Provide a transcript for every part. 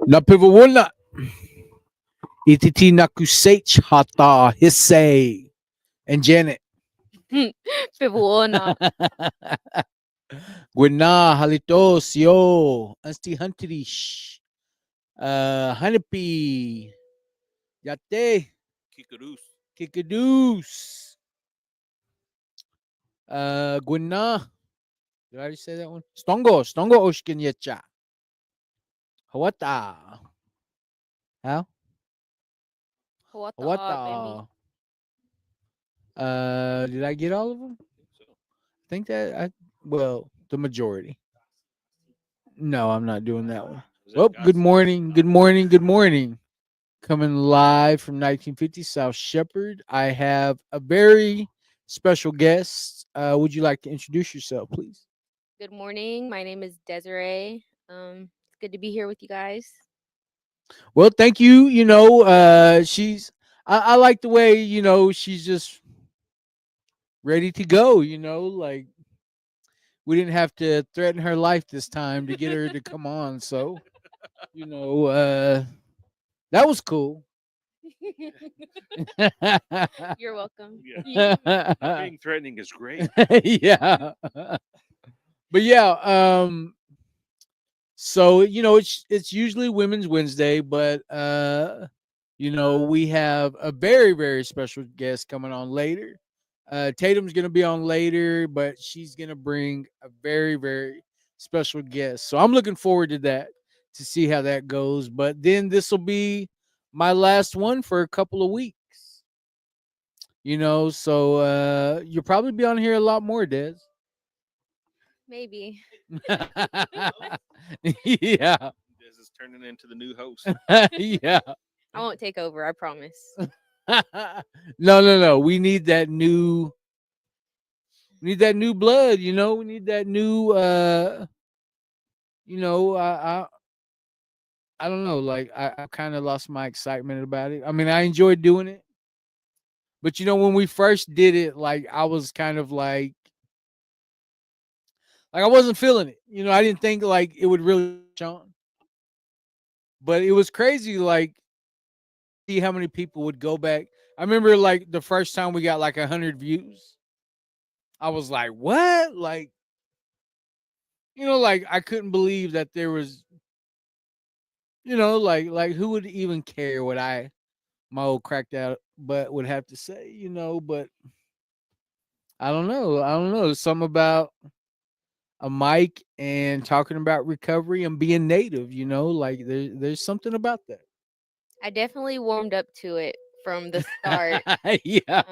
Napivawuna. Ititi nakusech hata hisse. And Janet. Pibuona. Gwina halitos yo. Ansti hunterish. Hanapi. Yate. Kikaroos. Kikadoos. Gwina. Did I already say that one? Stongo. Stongo oshkin yecha. Hawata. How? Hawata, Hawata. Did I get all of them? So, I think well, the majority. No, I'm not doing that one. was that Well, good Godspeed? morning, good morning, good morning. Coming live from 1950 South Shepherd. I have a very special guest. Would you like to introduce yourself, please? Good morning. My name is Desiree. It's good to be here with you guys. Well, thank you. I like the way, she's just ready to go, like we didn't have to threaten her life this time to get her to come on. So, you know, that was cool. You're welcome. Yeah. Not being threatening is great. Yeah. But yeah, so it's usually Women's Wednesday, but we have a very, very special guest coming on later. Tatum's gonna be on later, but she's gonna bring a very, very special guest. So I'm looking forward to that to see how that goes. But then this will be my last one for a couple of weeks. So you'll probably be on here a lot more, Des. Maybe. Yeah. This is turning into the new host. Yeah. I won't take over, I promise. No. We need that new blood, we need that new I don't know, like I kind of lost my excitement about it. I mean, I enjoyed doing it. But when we first did it, like I was kind of like I wasn't feeling it. I didn't think like it would really catch on. But it was crazy, like see how many people would go back. I remember like the first time we got like 100 views. I was like, what? Like, like I couldn't believe that there was, like who would even care what my old cracked out butt would have to say, but I don't know. I don't know. There's something about a mic and talking about recovery and being native, like there's something about that. I definitely warmed up to it from the start. Yeah.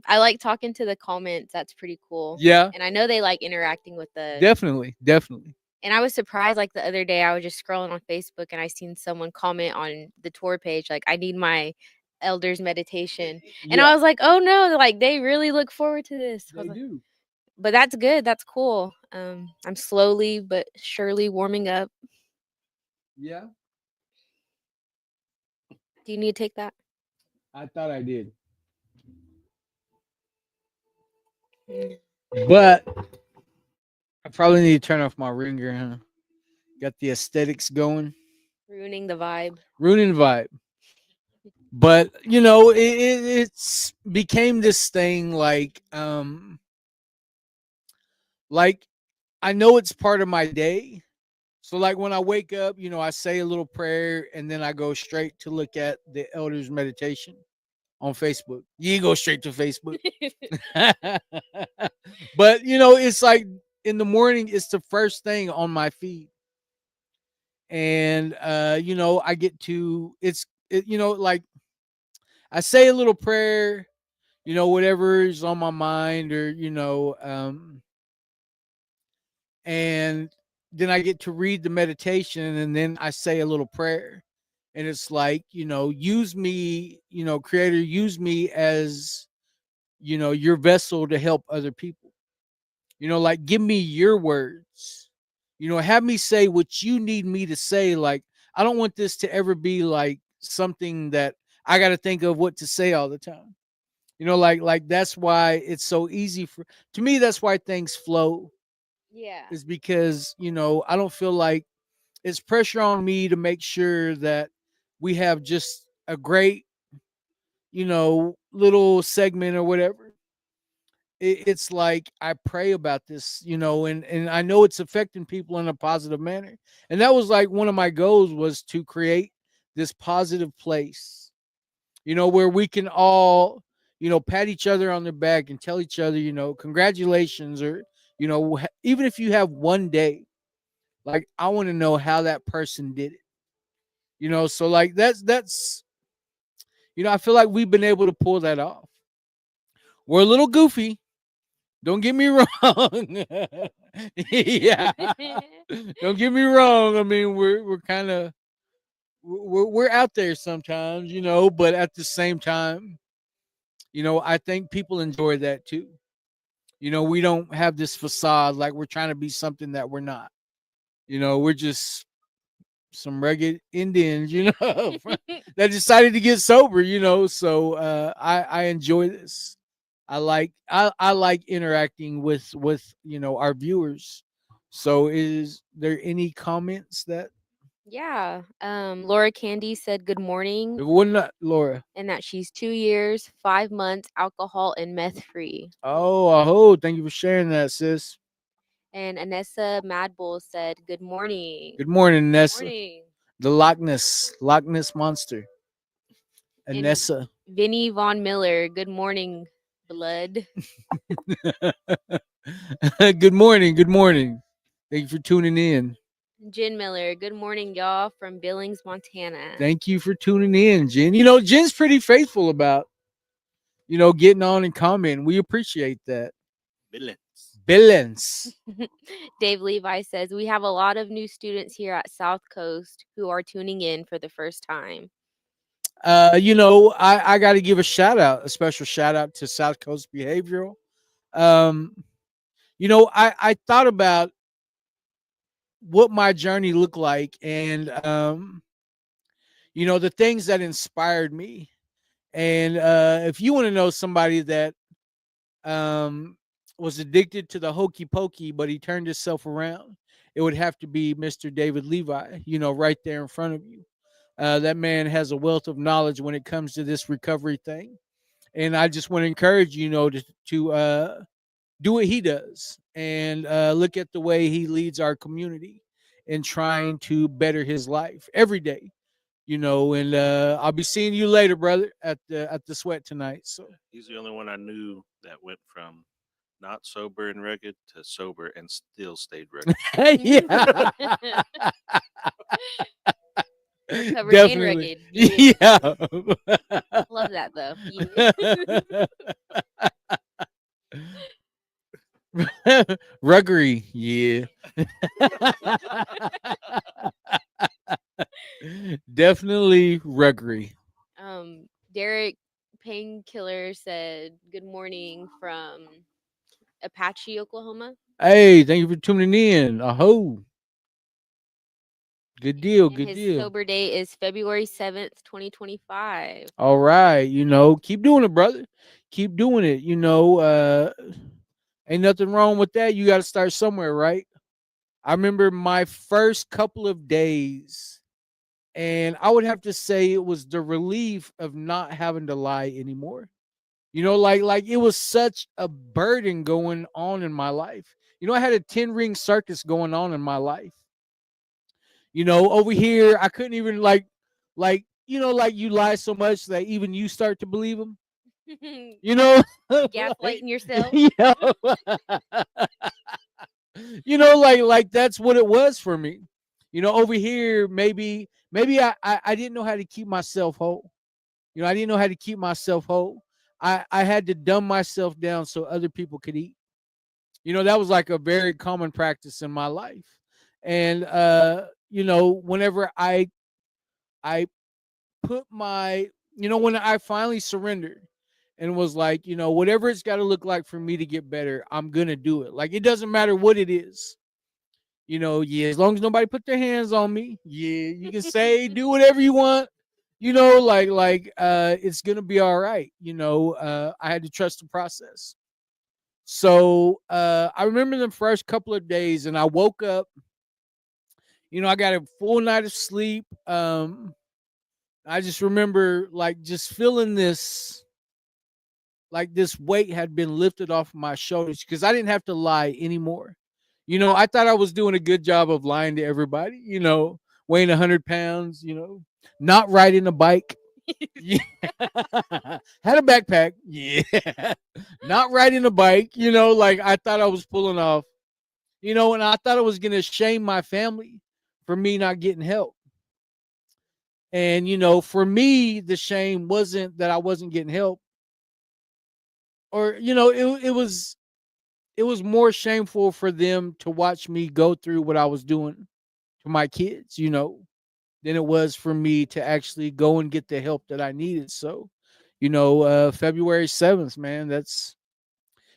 I like talking to the comments. That's pretty cool. Yeah. And I know they like interacting with the. Definitely. And I was surprised, like the other day, I was just scrolling on Facebook and I seen someone comment on the tour page, like, I need my elders meditation. And I Yeah, was like, oh no, like they really look forward to this. I they was like, do. but that's good. That's cool. I'm slowly but surely warming up. Yeah. Do you need to take that? I thought I did. Mm. But I probably need to turn off my ringer, huh? Got the aesthetics going. Ruining the vibe. Ruining the vibe. But it's became this thing like I know it's part of my day. So like when I wake up, I say a little prayer and then I go straight to look at the elders meditation on Facebook. You go straight to Facebook. But it's like in the morning, it's the first thing on my feed. And I get to like I say a little prayer, whatever is on my mind, or and then I get to read the meditation, and then I say a little prayer. And it's like, use me, creator, use me as your vessel to help other people. Like give me your words. Have me say what you need me to say. Like I don't want this to ever be like something that I got to think of what to say all the time. Like that's why it's so easy for to me. That's why things flow Yeah. is because I don't feel like it's pressure on me to make sure that we have just a great, little segment or whatever. It's like I pray about this, and I know it's affecting people in a positive manner. And that was like one of my goals, was to create this positive place, where we can all, pat each other on the back and tell each other, congratulations, or, even if you have one day, like I want to know how that person did it. So like that's I feel like we've been able to pull that off. We're a little goofy, don't get me wrong. Yeah. Don't get me wrong. I mean, we're kind of we're out there sometimes, but at the same time, I think people enjoy that too. We don't have this facade like we're trying to be something that we're not. We're just some rugged Indians, that decided to get sober, So I enjoy this. I like interacting with our viewers. So is there any comments that Yeah. Laura Candy said good morning wouldn't not Laura? and that she's 2 years, 5 months alcohol and meth free. Oh, thank you for sharing that, sis. And Anessa Madbull said good morning. Good morning, Nessa. Morning. The Loch Ness monster. And Anessa. Vinny Von Miller, good morning, blood. Good morning. Good morning. Thank you for tuning in. Jen Miller, good morning, y'all, from Billings, Montana. Thank you for tuning in, Jen. Jen's pretty faithful about, getting on and commenting. We appreciate that. Billions. Dave Levi says we have a lot of new students here at South Coast who are tuning in for the first time. I got to give a special shout out to South Coast Behavioral. I thought about what my journey looked like, and the things that inspired me. And if you want to know somebody that was addicted to the hokey pokey, but he turned himself around, it would have to be Mr. David Levi, right there in front of you. That man has a wealth of knowledge when it comes to this recovery thing. And I just want to encourage you, to do what he does, and look at the way he leads our community in trying to better his life every day. And I'll be seeing you later, brother, at the sweat tonight. So He's the only one I knew that went from not sober and rugged to sober and still stayed rugged. Yeah. Recovered and Definitely. rugged. Yeah. Yeah. Love that though. Yeah. Ruggery, yeah. Definitely ruggery. Derek Painkiller said good morning from Apache, Oklahoma. Hey, thank you for tuning in. Aho. Good deal. And Good his deal. sober day is February 7th, 2025. All right. Keep doing it, brother. Keep doing it. Ain't nothing wrong with that. You got to start somewhere, right? I remember my first couple of days, and I would have to say it was the relief of not having to lie anymore. Like it was such a burden going on in my life. I had a 10-ring circus going on in my life. Over here, I couldn't even like you lie so much that even you start to believe them. Gaslighting yourself. Yeah. Like that's what it was for me. Over here, maybe I didn't know how to keep myself whole. I didn't know how to keep myself whole. I had to dumb myself down so other people could eat. That was like a very common practice in my life. And whenever I put my, when I finally surrendered and was like, whatever it's got to look like for me to get better, I'm going to do it. Like, it doesn't matter what it is. Yeah, as long as nobody put their hands on me, yeah, you can say, do whatever you want, it's going to be all right. I had to trust the process. So I remember the first couple of days, and I woke up I got a full night of sleep. I just remember like just feeling this, like this weight had been lifted off my shoulders because I didn't have to lie anymore. I thought I was doing a good job of lying to everybody, weighing 100 pounds, not riding a bike. Yeah. Had a backpack. Yeah. Not riding a bike, like I thought I was pulling off, and I thought I was going to shame my family for me not getting help. And, for me, the shame wasn't that I wasn't getting help, or, it was more shameful for them to watch me go through what I was doing to my kids, than it was for me to actually go and get the help that I needed. So, February 7th, man,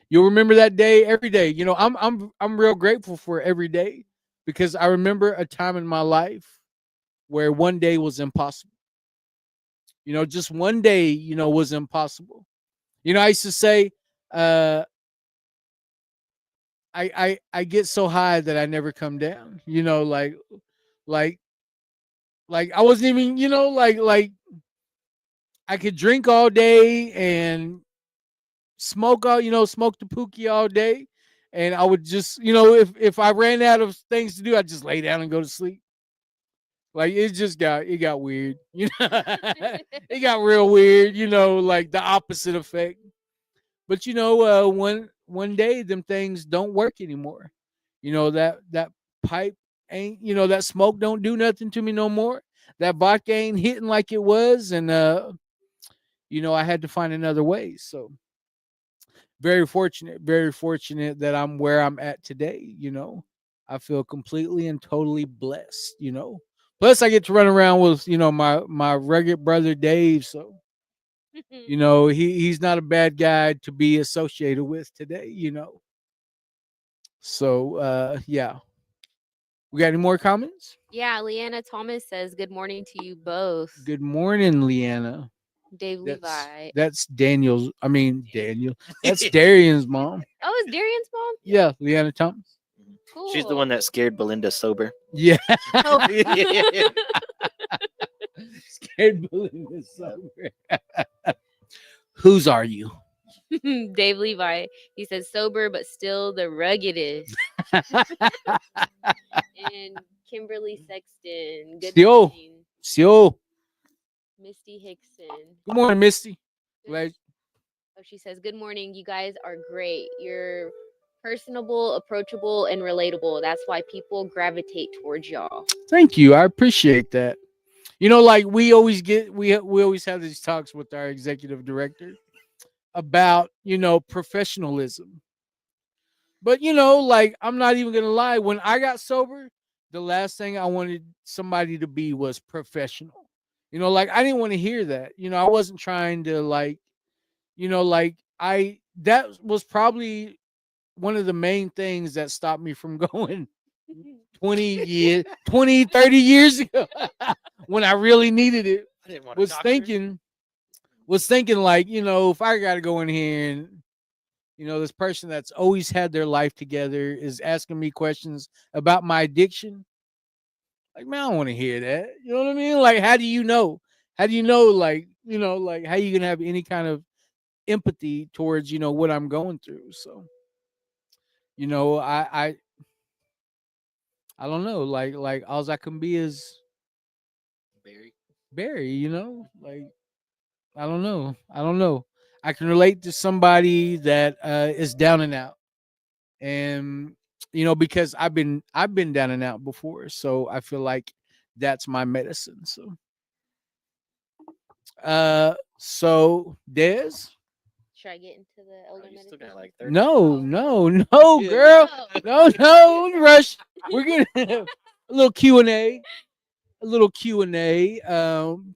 you'll remember that day every day. I'm real grateful for every day because I remember a time in my life where one day was impossible. Just one day, was impossible. I used to say, uh, I get so high that I never come down. Like like I wasn't even, like I could drink all day and smoke the pookie all day, and I would just, if I ran out of things to do, I'd just lay down and go to sleep. Like it got weird, it got real weird, like the opposite effect. But one day them things don't work anymore. That pipe ain't, that smoke don't do nothing to me no more. That vodka ain't hitting like it was, and I had to find another way. So very fortunate that I'm where I'm at today. I feel completely and totally blessed. Plus I get to run around with my rugged brother Dave. So he's not a bad guy to be associated with today. So yeah, we got any more comments? Yeah, Leanna Thomas says, "Good morning to you both." Good morning, Leanna. Dave That's Levi. that's Daniel's. I mean Daniel. That's Darian's mom. Oh, is Darian's mom? Yeah, Leanna Thomas. Cool. She's the one that scared Belinda sober. Yeah. Oh. Scared Belinda sober. Whose are you? Dave Levi. He says sober but still the ruggedest. And Kimberly Sexton. Good Still. morning. So, Misty Hickson. good morning, Misty. Good- Glad. Oh, she says, "Good morning. You guys are great. You're personable, approachable, and relatable. That's why people gravitate towards y'all." Thank you. I appreciate that. Like we always have these talks with our executive director about, professionalism. But like I'm not even gonna lie, when I got sober, the last thing I wanted somebody to be was professional. Like I didn't want to hear that. I wasn't trying to like, like that was probably one of the main things that stopped me from going 30 years ago when I really needed it. I didn't want Was thinking like, if I got to go in here and, this person that's always had their life together is asking me questions about my addiction. Like, man, I don't want to hear that. You know what I mean? Like, how do you know? How do you know, like, like how you can have any kind of empathy towards, what I'm going through? So, I don't know. Like all I can be is Barry, like I don't know. I can relate to somebody that is down and out. And because I've been down and out before, so I feel like that's my medicine. So Des? Should I get into the elder you still medicine? got like 30 No, minutes. no, Yeah. girl. No. No, rush. We're gonna have a little Q&A.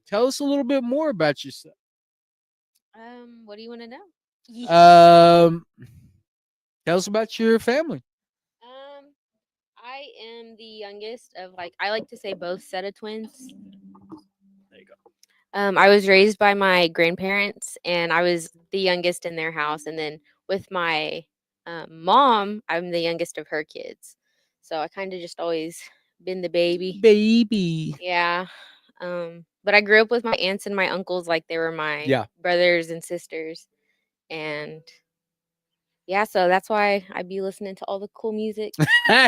Tell us a little bit more about yourself. What do you want to know? Tell us about your family. I am the youngest of, like, I like to say both set of twins. There you go. I was raised by my grandparents, and I was the youngest in their house. And then with my mom, I'm the youngest of her kids. So I kind of just always been the baby. Baby. Yeah. But I grew up with my aunts and my uncles like they were my Yeah. brothers and sisters. And yeah, so that's why I be listening to all the cool music.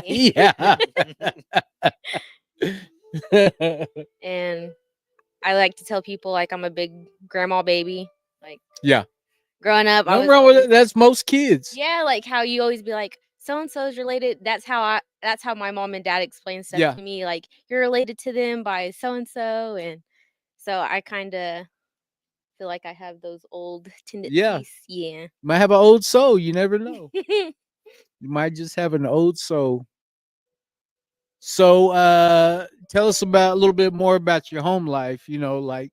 Yeah. And I like to tell people like I'm a big grandma baby. Like Yeah. growing up, I Nothing was wrong with it. always, That's most kids. yeah, like how you always be like, so and so is related. That's how my mom and dad explain stuff Yeah. to me. Like you're related to them by so and so, and so I kind of feel like I have those old tendencies. Yeah. Might have an old soul. You never know. You might just have an old soul. So tell us about a little bit more about your home life, like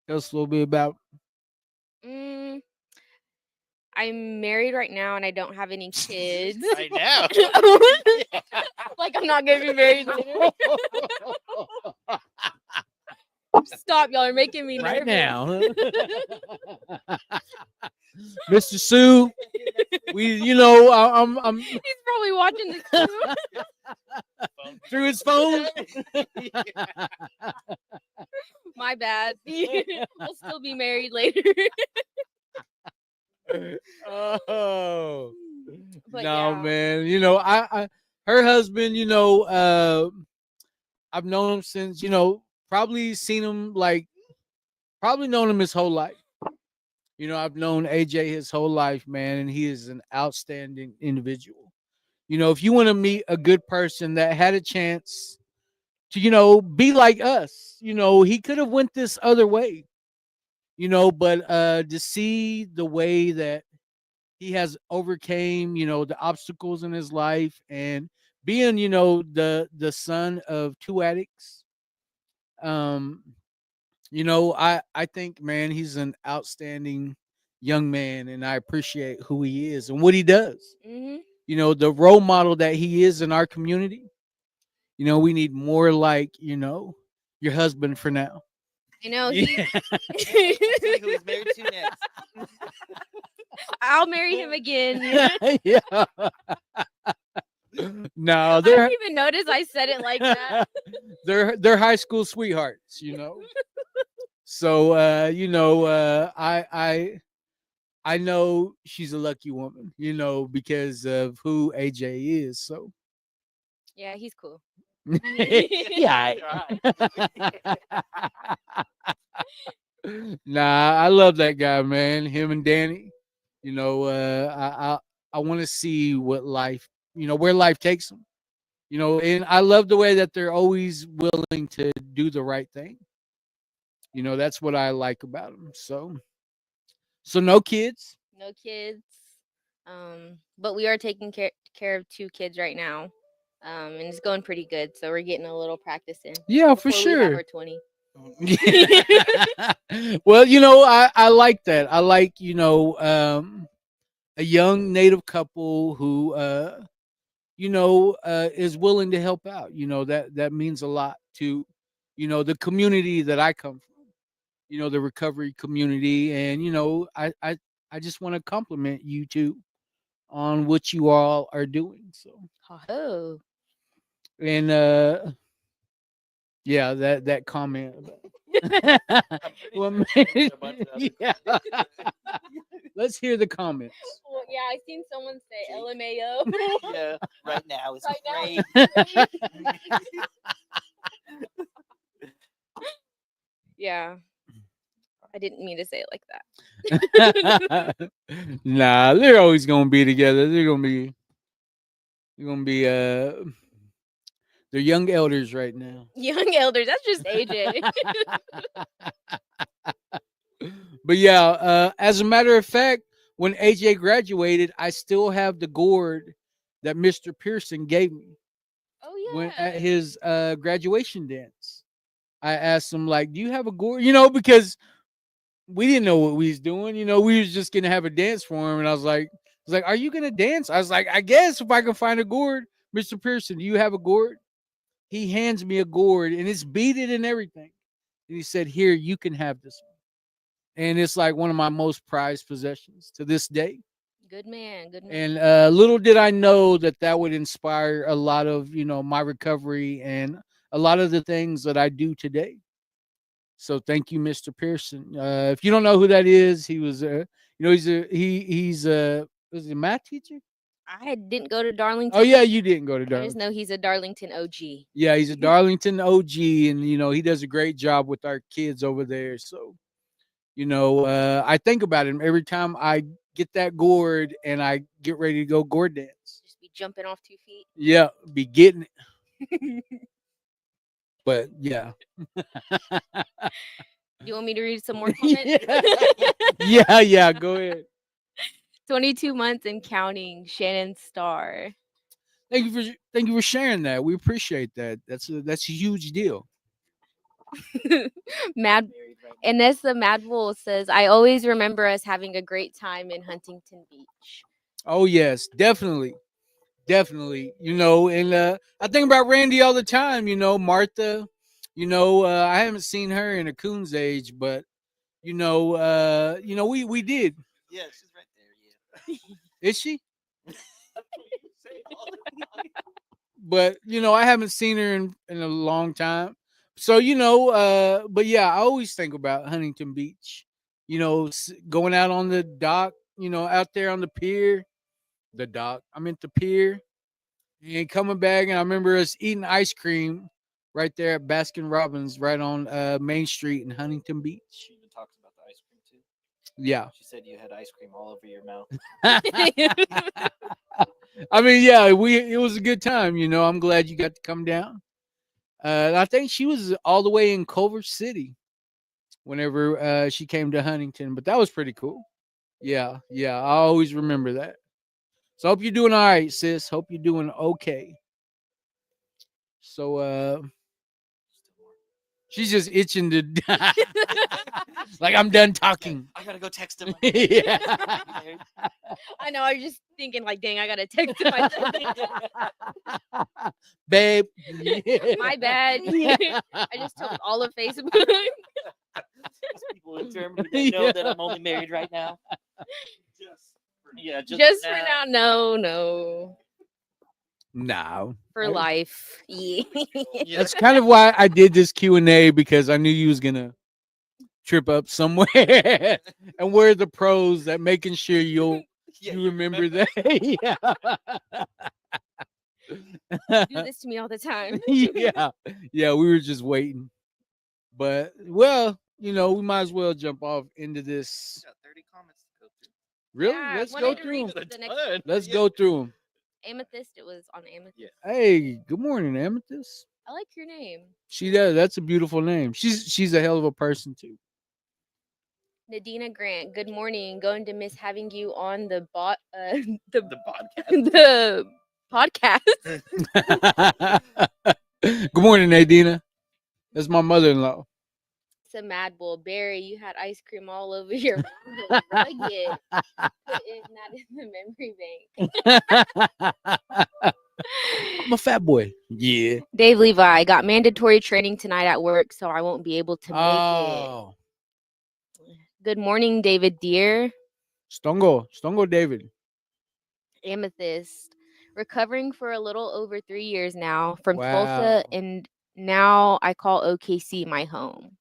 tell us a little bit about Mm, I'm married right now and I don't have any kids. Right now. Like I'm not gonna be married later. Stop, y'all are making me right nervous. now. Mr. Sue, I'm He's probably watching this too. through his phone. My bad. We'll still be married later. Oh But no, yeah. man. Her husband, I've known him since, probably seen him probably known him his whole life. I've known AJ his whole life, man, and he is an outstanding individual. If you want to meet a good person that had a chance to, be like us, he could have went this other way, but to see the way that he has overcame, the obstacles in his life and being, the son of two addicts. I think, man, he's an outstanding young man, and I appreciate who he is and what he does. Hmm. The role model that he is in our community. We need more like, your husband for now. I know Yeah. he. See who he's married to next. I'll marry him again. Yeah. No, I didn't even notice I said it like that. they're high school sweethearts, So I know she's a lucky woman, because of who AJ is. So Yeah, he's cool. yeah. Nah, I love that guy, man. Him and Danny. I want to see what life, where life takes them. And I love the way that they're always willing to do the right thing. That's what I like about them. So no kids. No kids. But we are taking care of 2 kids right now. And it's going pretty good. So we're getting a little practice in. Yeah, for before we have sure. our 20. Well, I like that. I like, a young native couple who is willing to help out. That means a lot to, the community that I come from, the recovery community. And, I just want to compliment you two on what you all are doing. So, Oh. and yeah, that comment. Well, yeah. Let's hear the comments. Well, yeah, I seen someone say LMAO. Yeah, right now it's Right great. Yeah. I didn't mean to say it like that. Nah, they're always gonna be together. They're gonna be they're young elders right now. Young elders, that's just AJ. But yeah, as a matter of fact, when AJ graduated, I still have the gourd that Mr. Pearson gave me Oh when at yeah. his graduation dance. I asked him, like, do you have a gourd? Because we didn't know what we was doing. We was just gonna have a dance for him. And I was like, are you gonna dance? I was like, I guess if I can find a gourd. Mr. Pearson, do you have a gourd? He hands me a gourd and it's beaded and everything. And he said, here, you can have this one. And it's like one of my most prized possessions to this day. Good man. Good man. And little did I know that that would inspire a lot of my recovery and a lot of the things that I do today. So thank you, Mr. Pearson. If you don't know who that is, he was he's was he a math teacher? I didn't go to Darlington. Oh yeah, you didn't go to I just Darlington. know he's a Darlington OG. Yeah, he's a Darlington OG, and he does a great job with our kids over there. So, I think about him every time I get that gourd and I get ready to go gourd dance. Just be jumping off 2 feet. Yeah, be getting it. But yeah. You want me to read some more comments? yeah, go ahead. 22 months and counting, Shannon Starr. Thank you for sharing that. We appreciate that. That's a huge deal. Mad Anessa Madwell says, I always remember us having a great time in Huntington Beach. Oh yes, definitely. Definitely. And I think about Randy all the time, Martha, I haven't seen her in a coon's age, but we did. Yeah, she's right there. Yeah. Is she? But I haven't seen her in a long time. So but yeah, I always think about Huntington Beach. Going out on the dock, out there on the pier. The dock. I meant the pier. And coming back, and I remember us eating ice cream right there at Baskin Robbins, right on Main Street in Huntington Beach. She even talks about the ice cream too. Yeah. She said you had ice cream all over your mouth. I mean, yeah, it was a good time. I'm glad you got to come down. I think she was all the way in Culver City whenever she came to Huntington, but that was pretty cool. Yeah, I always remember that. So hope you're doing all right, sis. Hope you're doing okay. So she's just itching to like I'm done talking. I gotta go text him. Yeah. I know. I was just thinking, like, dang, I got to text him. Babe. My bad. I just told all of Facebook. People in Germany they know that I'm only married right now. Yeah, Just for now. No. No. For life. Yeah. That's kind of why I did this Q&A, because I knew you was gonna trip up somewhere. And we're the pros at making sure you remember that. You do this to me all the time. Yeah, we were just waiting. But we might as well jump off into this. Got 30 comments to go through. Really? Yeah, Let's I go wanted to through read them. the next Let's go through them. Amethyst. It was on Amethyst. Hey, good morning, Amethyst. I like your name. She does. That's a beautiful name. She's a hell of a person too. Nadina Grant. Good morning. Going to miss having you on the The podcast. the podcast. Good morning, Nadina. That's my mother-in-law. It's a Mad Bull. Barry, you had ice cream all over your mouth. Rugged. Put it not in the memory bank. I'm a fat boy. Yeah. Dave Levi got mandatory training tonight at work, so I won't be able to make Oh, it. Good morning, David Deer. Stongo David. Amethyst. Recovering for a little over 3 years now from Wow. Tulsa, and now I call OKC my home.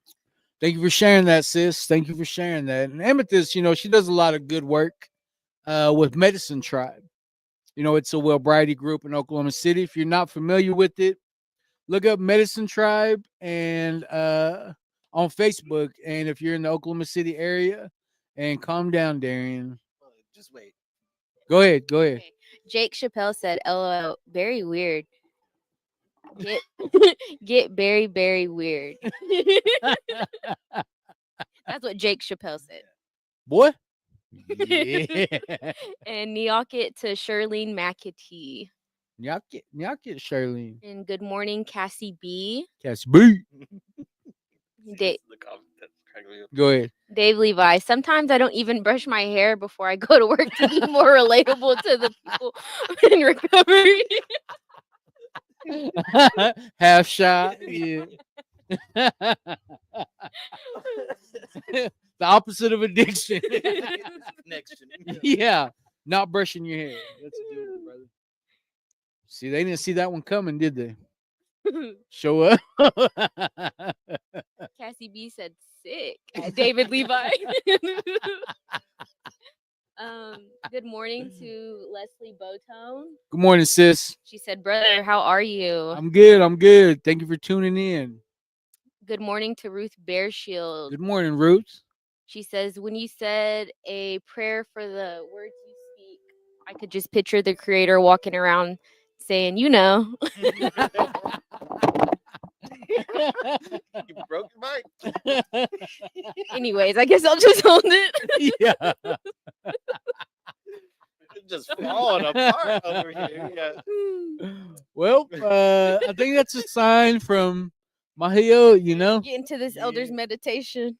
Thank you for sharing that, sis. Thank you for sharing that. And Amethyst, she does a lot of good work with Medicine Tribe. It's a Wellbriety group in Oklahoma City. If you're not familiar with it, look up Medicine Tribe and on Facebook. And if you're in the Oklahoma City area, and calm down, Darian. Just wait. Go ahead. Okay. Jake Chappelle said, LOL, very weird. Get very, very weird. That's what Jake Chappelle said. Boy. Yeah. And Nyakit to Shirlene McAtee. Nyakit, Charlene. And good morning, Cassie B. Cassie B. Da- The comment that's cracking me up. Go ahead. Dave Levi. Sometimes I don't even brush my hair before I go to work to be more relatable to the people in recovery. Half shot. Yeah. The opposite of addiction. Connection. Yeah. Not brushing your hair. That's a good one, brother. See, they didn't see that one coming, did they? Show up. Cassie B said sick. David Levi. Good morning to Leslie Botone. Good morning, sis. She said, "Brother, how are you?" I'm good. I'm good. Thank you for tuning in. Good morning to Ruth Bearshield. Good morning, Ruth. She says, "When you said a prayer for the words you speak, I could just picture the creator walking around saying, you know." You broke your mic. Anyways, I guess I'll just hold it. Yeah. Just falling apart over here. Yeah. Well, I think that's a sign from Mahio, you know. Get into this elder's Yeah. meditation.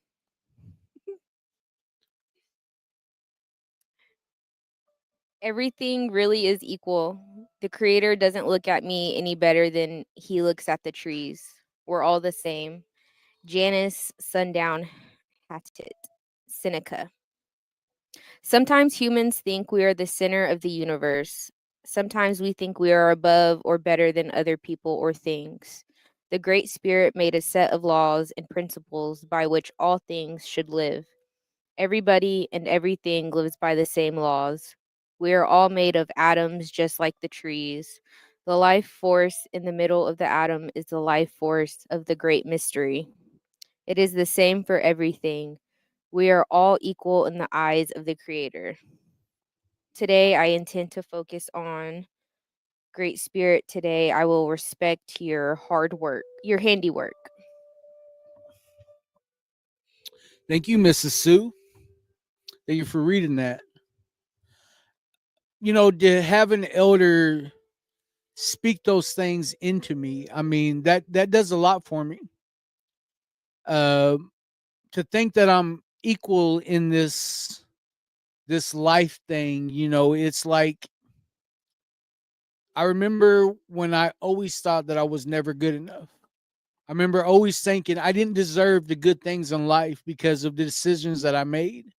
Everything really is equal. The creator doesn't look at me any better than he looks at the trees. We're all the same. Janice Sundown Hatted, Seneca. Sometimes humans think we are the center of the universe. Sometimes we think we are above or better than other people or things. The Great Spirit made a set of laws and principles by which all things should live. Everybody and everything lives by the same laws. We are all made of atoms just like the trees. The life force in the middle of the atom is the life force of the great mystery. It is the same for everything. We are all equal in the eyes of the Creator. Today, I intend to focus on Great Spirit. Today, I will respect your hard work, your handiwork. Thank you, Mrs. Sue. Thank you for reading that. You know, to have an elder speak those things into me, I mean, that does a lot for me. To think that I'm equal in this life thing, you know, it's like I remember when I always thought that I was never good enough. I remember always thinking I didn't deserve the good things in life because of the decisions that I made.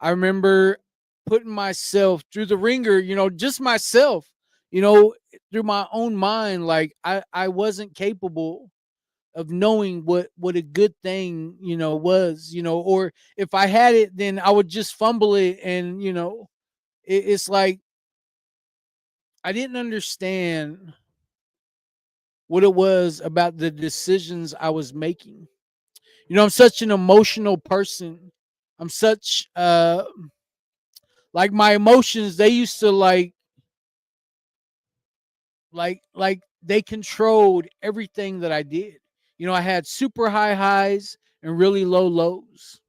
I remember putting myself through the ringer, you know, just myself, you know, through my own mind. Like I wasn't capable of knowing what a good thing, you know, was, you know, or if I had it, then I would just fumble it. And, you know, it's like I didn't understand what it was about the decisions I was making. You know, I'm such an emotional person. I'm such like my emotions, they used to like they controlled everything that I did. You know, I had super high highs and really low lows.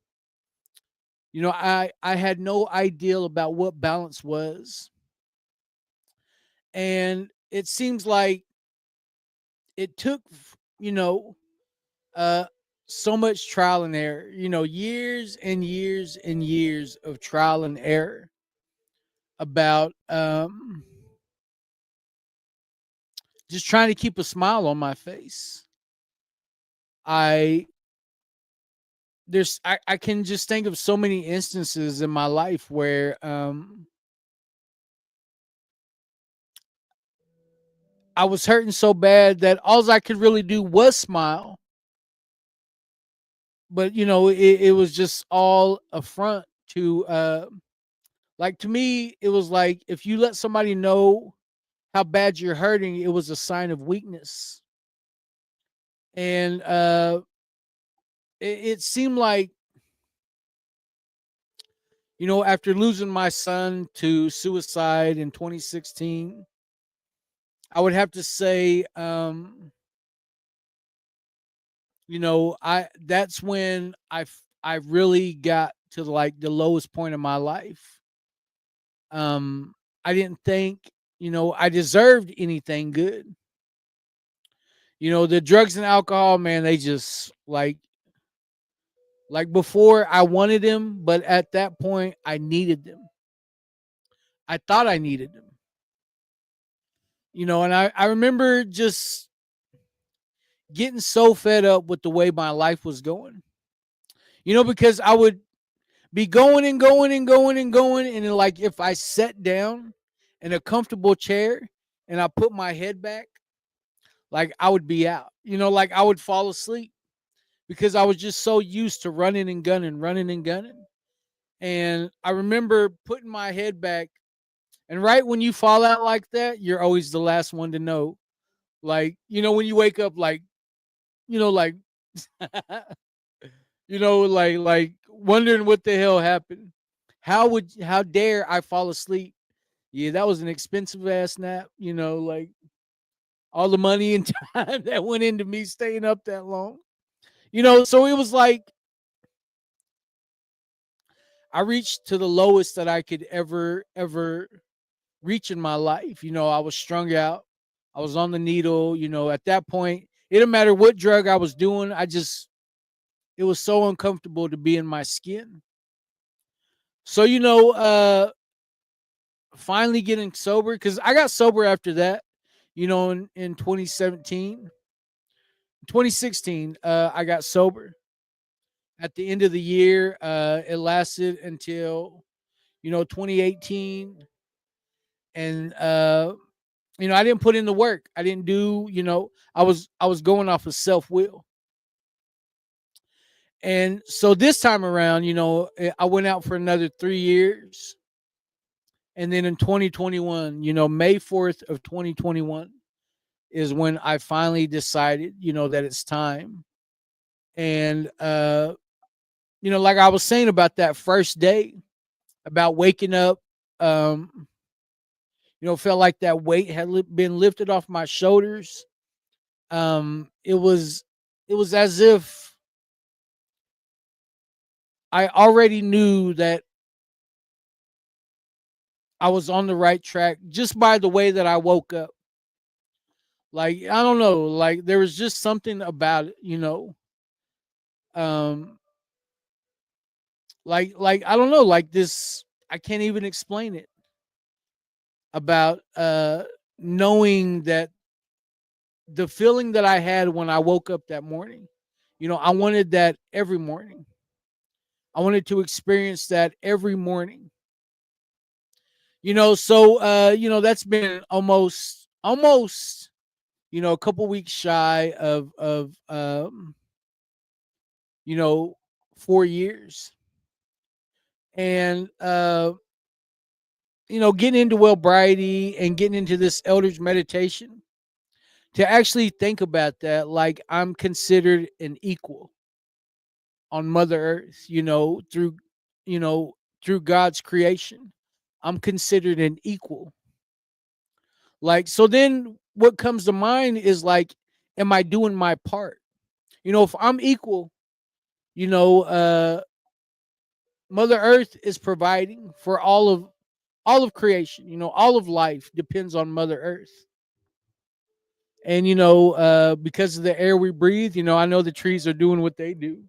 You know, I had no idea about what balance was. And it seems like it took, you know, uh so much trial and error, you know, years and years and years of trial and error about just trying to keep a smile on my face. I I can just think of so many instances in my life where I was hurting so bad that all I could really do was smile. But you know, it was just all a front to like to me, it was like if you let somebody know how bad you're hurting, it was a sign of weakness. And it seemed like, you know, after losing my son to suicide in 2016, I would have to say, you know, I that's when I really got to like the lowest point of my life. I didn't think, you know, I deserved anything good. You know, the drugs and alcohol, man, they just like before I wanted them, but at that point I needed them. I thought I needed them. You know, and I remember just getting so fed up with the way my life was going. You know, because I would be going and going and going and going. And then, like, if I sat down in a comfortable chair and I put my head back, like I would be out, like I would fall asleep because I was just so used to running and gunning, running and gunning. And I remember putting my head back, and right when you fall out like that, you're always the last one to know. Like, when you wake up, like, like, like wondering what the hell happened. How dare I fall asleep? Yeah, that was an expensive ass nap, like all the money and time that went into me staying up that long. So it was like I reached to the lowest that I could ever reach in my life. I was strung out. I was on the needle. At that point, it didn't matter what drug I was doing. It was so uncomfortable to be in my skin. So, finally getting sober, because I got sober after that, in 2017. 2016, I got sober. At the end of the year, it lasted until 2018. And I didn't put in the work. I didn't do, I was going off of self-will. And so this time around, I went out for another 3 years. And then in 2021, May 4th of 2021 is when I finally decided, that it's time. And like I was saying about that first day, about waking up, felt like that weight had been lifted off my shoulders. It was as if I already knew that I was on the right track just by the way that I woke up. Like, I don't know, like there was just something about it, like I don't know, like this, I can't even explain it, about knowing that the feeling that I had when I woke up that morning, I wanted that every morning. I wanted to experience that every morning. So that's been almost a couple weeks shy of 4 years. And getting into Wellbriety and getting into this elders meditation, to actually think about that, like I'm considered an equal on Mother Earth, through God's creation. I'm considered an equal. Like, so then what comes to mind is like, am I doing my part? If I'm equal, Mother Earth is providing for all of creation. All of life depends on Mother Earth. And because of the air we breathe, I know the trees are doing what they do.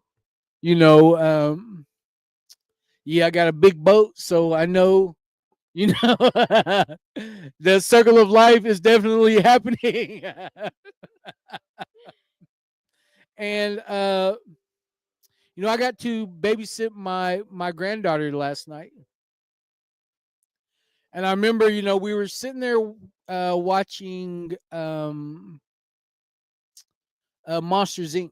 Yeah, I got a big boat, so I know, the circle of life is definitely happening. And I got to babysit my granddaughter last night. And I remember, we were sitting there watching Monsters Inc.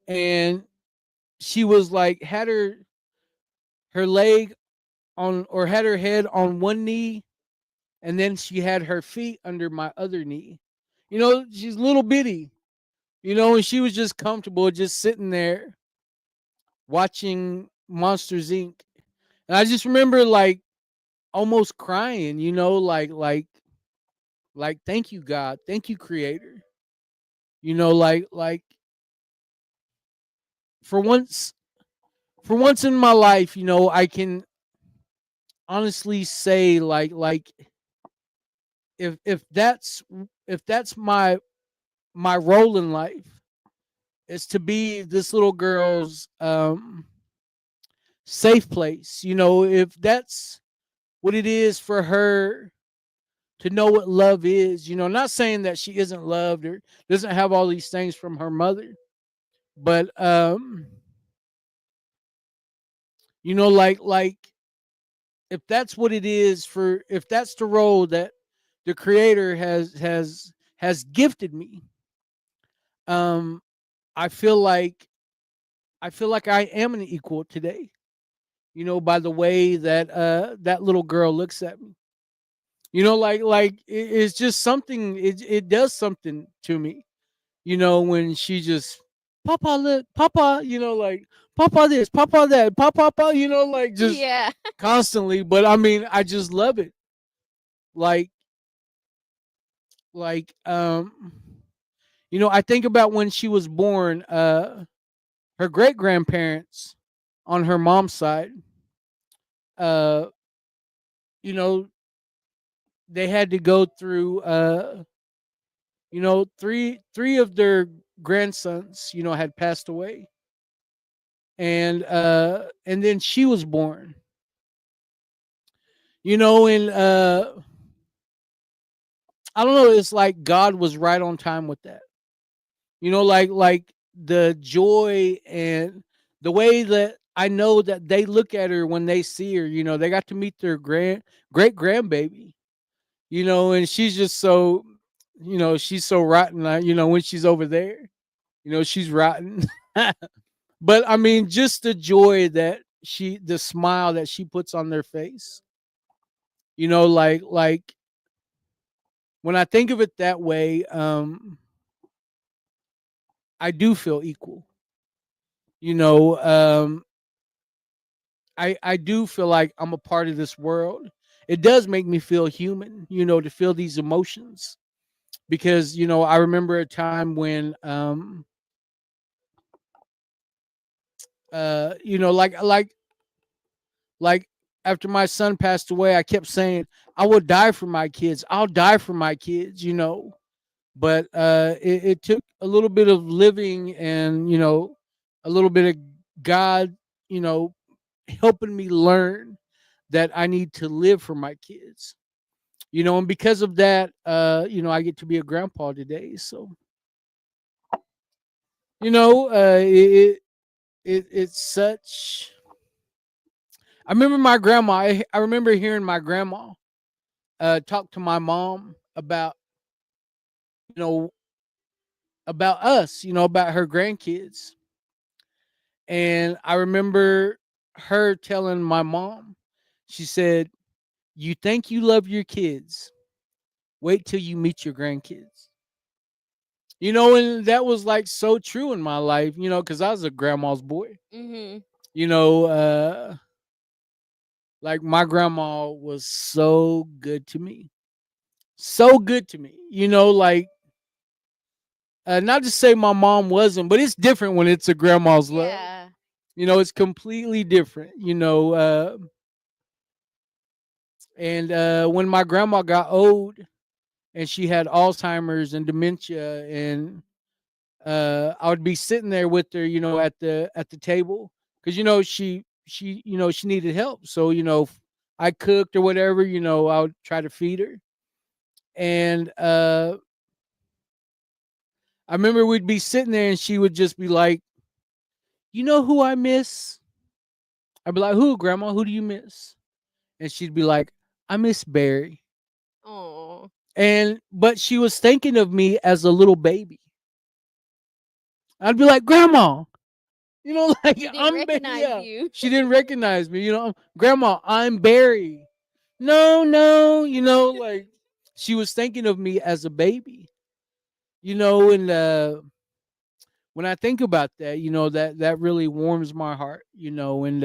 And she was like, had her leg on, or had her head on one knee, and then she had her feet under my other knee. She's little bitty, and she was just comfortable just sitting there watching Monsters Inc. And I just remember like almost crying, like thank you, God, thank you, Creator. Like for once in my life, I can honestly say like if that's my role in life, is to be this little girl's safe place. If that's what it is for her to know what love is, not saying that she isn't loved or doesn't have all these things from her mother, but You know, like if that's what it is for, if that's the role that the creator has gifted me, um I feel like I am an equal today, you know, by the way that that little girl looks at me. You know, it's just something, it does something to me, you know, when she just, Papa, look, Papa, you know, like, Papa this, Papa that, Papa, you know, like, just Yeah. constantly. But I mean, I just love it. Like, like, you know, I think about when she was born, her great grandparents on her mom's side, uh, you know, they had to go through, you know, three of their grandsons, you know, had passed away. And then she was born, you know, and I don't know, it's like God was right on time with that. You know, like the joy and the way that I know that they look at her when they see her, you know, they got to meet their great grandbaby, you know, and she's just so, you know, she's so rotten, you know, when she's over there, you know, she's rotten. But I mean, just the joy that the smile that she puts on their face, you know, like when I think of it that way, I do feel equal. You know, I do feel like I'm a part of this world. It does make me feel human, you know, to feel these emotions, because you know I remember a time when you know, like after my son passed away, I kept saying I would die for my kids. I'll die for my kids, you know. But it took a little bit of living and, you know, a little bit of God, you know, helping me learn that I need to live for my kids. You know, and because of that, you know, I get to be a grandpa today. So, you know, it's such. I remember my grandma. I remember hearing my grandma talk to my mom about, you know, about us, you know, about her grandkids. And I remember her telling my mom, she said, "You think you love your kids? Wait till you meet your grandkids." You know, and that was like so true in my life, you know, because I was a grandma's boy. Mhm. You know, like my grandma was so good to me. So good to me. You know, like not to say my mom wasn't, but it's different when it's a grandma's love. Yeah. You know, it's completely different, you know. And when my grandma got old and she had Alzheimer's and dementia, and I would be sitting there with her, you know, at the table, because you know she you know she needed help. So you know, if I cooked or whatever, you know, I would try to feed her. And I remember we'd be sitting there, and she would just be like, "You know who I miss?" I'd be like, "Who, Grandma? Who do you miss?" And she'd be like, "I miss Barry." Oh. And but she was thinking of me as a little baby. I'd be like, "Grandma," you know, like She didn't I'm recognize yeah. you. She didn't recognize me, you know. "Grandma, I'm Barry." No, no, you know, like she was thinking of me as a baby, you know. And when I think about that, you know, that really warms my heart, you know. And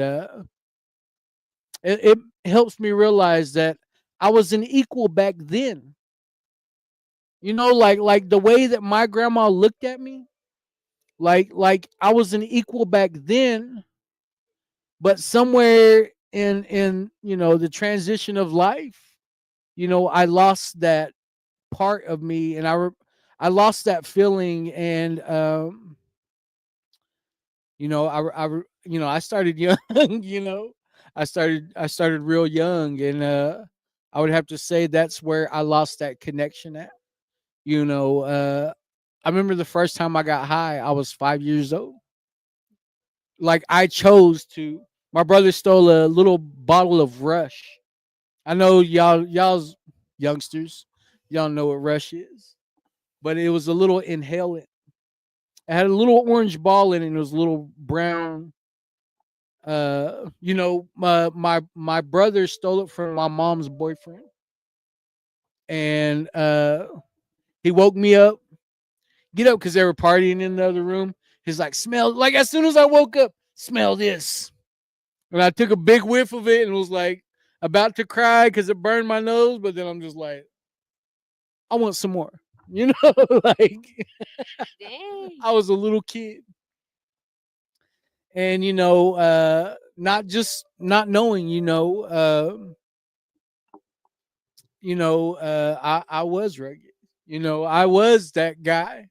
it helps me realize that I was an equal back then, you know, like the way that my grandma looked at me, like I was an equal back then. But somewhere in you know the transition of life, you know, I lost that part of me, and I lost that feeling. And you know, you know, I started young. You know, I started real young. And I would have to say that's where I lost that connection at. You know, I remember the first time I got high, I was 5 years old. Like I chose to. my brother stole a little bottle of Rush. I know y'all's youngsters, y'all know what Rush is, but it was a little inhalant. It had a little orange ball in it, and it was a little brown. My brother stole it from my mom's boyfriend, and he woke me up, get up, because they were partying in the other room. He's like, smell, like as soon as I woke up, smell this. And I took a big whiff of it and was like about to cry because it burned my nose, but then I'm just like, I want some more. Like Dang. I was a little kid. And not just not knowing, I was rugged. I was that guy.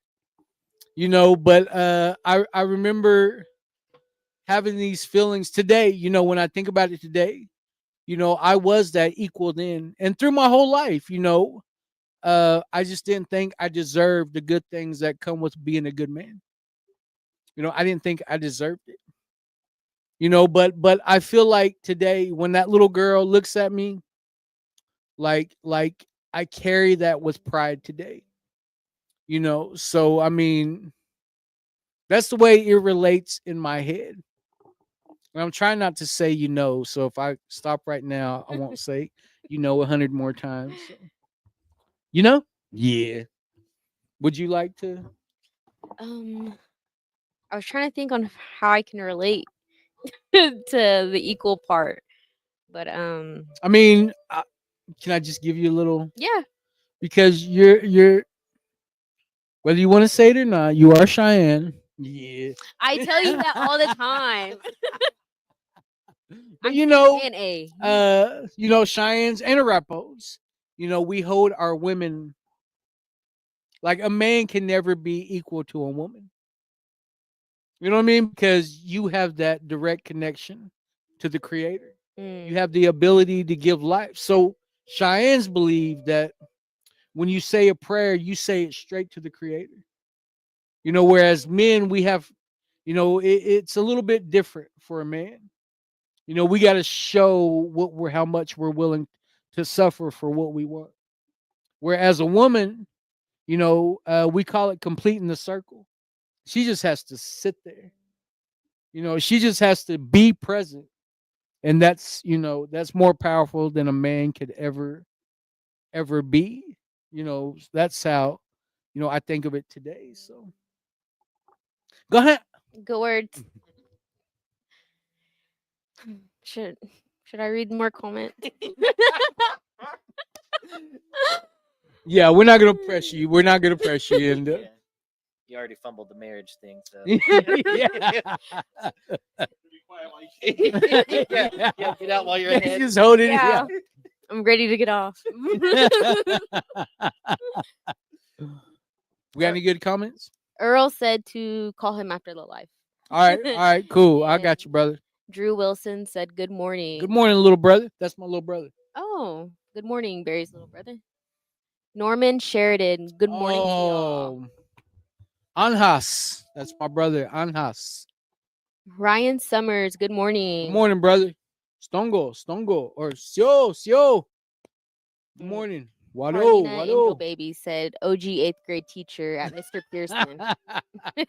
But I remember having these feelings today, when I think about it today, I was that equal then. And through my whole life, I just didn't think I deserved the good things that come with being a good man. I didn't think I deserved it. But I feel like today when that little girl looks at me, like I carry that with pride today. So I mean, that's the way it relates in my head. And I'm trying not to say so if I stop right now, I won't say 100 more times. So. Yeah. Would you like to? I was trying to think on how I can relate to the equal part, but I mean, can I just give you a little? yeah. Because you're whether you want to say it or not, you are Cheyenne. Yeah. I tell you that all the time. But And A. Cheyennes and Arapos, we hold our women like a man can never be equal to a woman. You know what I mean? Because you have that direct connection to the creator. You have the ability to give life. So Cheyennes believe that when you say a prayer, you say it straight to the creator. Whereas men, we have, it's a little bit different for a man. We got to show how much we're willing to suffer for what we want. Whereas a woman, we call it completing the circle. She just has to sit there. She just has to be present. And that's more powerful than a man could ever be. That's how, I think of it today. So go ahead. Good words. Should I read more comments? Yeah, we're not gonna press you. We're not gonna press you. And Yeah. You already fumbled the marriage thing, so yeah, get out while you're ahead. Just hold it. Yeah. I'm ready to get off. We got any good comments? Earl said to call him after the life. All right, cool. I got you, brother. Drew Wilson said good morning. Good morning, little brother. That's my little brother. Oh, good morning, Barry's little brother. Norman Sheridan, good morning to y'all. Anhas. That's my brother, Anhas. Ryan Summers, good morning. Good morning, brother. Stongo, or Sio. Good morning. Carlina Angel Wado. Baby said OG 8th grade teacher at Mr. Pearson.